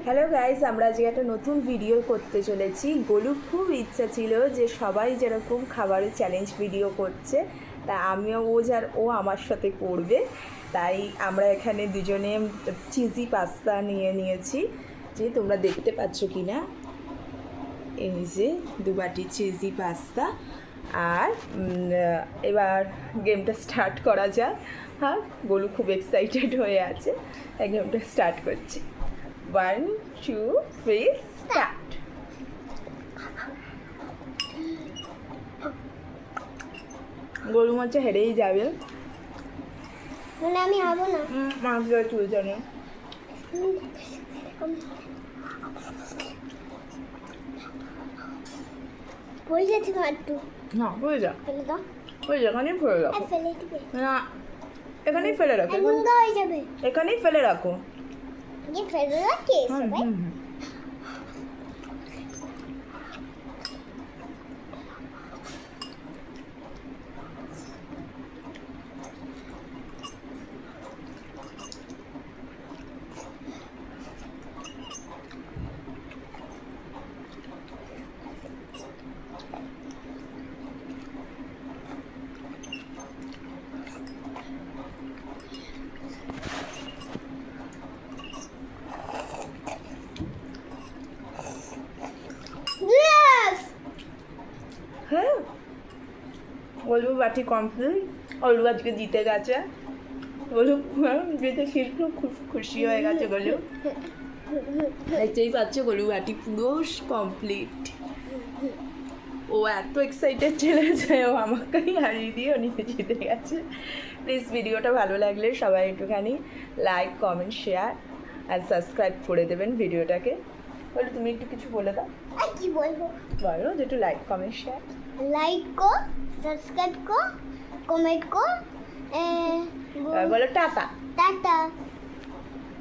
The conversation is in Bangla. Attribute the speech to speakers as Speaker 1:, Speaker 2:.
Speaker 1: হ্যালো গাইস, আমরা আজকে একটা নতুন ভিডিও করতে চলেছি। গোলু খুব ইচ্ছা ছিল যে সবাই যেরকম খাবারের চ্যালেঞ্জ ভিডিও করছে, তা আমিও ও আমার সাথে করবে। তাই আমরা এখানে দুজনে চিজি পাস্তা নিয়েছি, যে তোমরা দেখতে পাচ্ছ কি না। এই যে 2 বাটি চিজি পাস্তা। আর এবার গেমটা স্টার্ট করা যাক। হ্যাঁ, গোলু খুব এক্সাইটেড হয়ে আছে, তাই গেমটা স্টার্ট করছি। 1, 2, 3, start. গোলু মাছে হেরেই যাবে।
Speaker 2: মানে আমি হবো না।
Speaker 1: মাছ চুল জানে।
Speaker 2: পড়ে যাচ্ছে একটু।
Speaker 1: না, পড়ে যা,
Speaker 2: ফেলে দাও।
Speaker 1: পড়ে যা, এখানেই ফেলে রাখো।
Speaker 2: ফেলে দিবে।
Speaker 1: না, এখানেই ফেলে রাখো,
Speaker 2: নোংরা হয়ে যাবে।
Speaker 1: এখানেই ফেলে রাখো।
Speaker 2: যে ফেলে রাখে সবাই।
Speaker 1: হ্যাঁ, গোলু বাটি কমপ্লিট। গোলু আজকে জিতে গেছে। গোলু জিতে খুব খুশি হয়ে গেছে। গোলু দেখতেই পাচ্ছ, গোলু বাটি পুরো কমপ্লিট। ও এত এক্সাইটেড ছিল যে ও আমাকেই হারিয়ে দিয়ে ও নিজে জিতে গেছে। প্লিজ ভিডিওটা ভালো লাগলে সবাই একটুখানি লাইক, কমেন্ট, শেয়ার আর সাবস্ক্রাইব করে দেবেন ভিডিওটাকে। বলে তুমি একটু কিছু বলে দাও।
Speaker 2: আর কি বলবো?
Speaker 1: বলো যে একটু লাইক, কমেন্ট, শেয়ার।
Speaker 2: লাইক কো, সাবস্ক্রাইব কো, কমেন্ট কো,
Speaker 1: বলো টাটা।
Speaker 2: টাটা।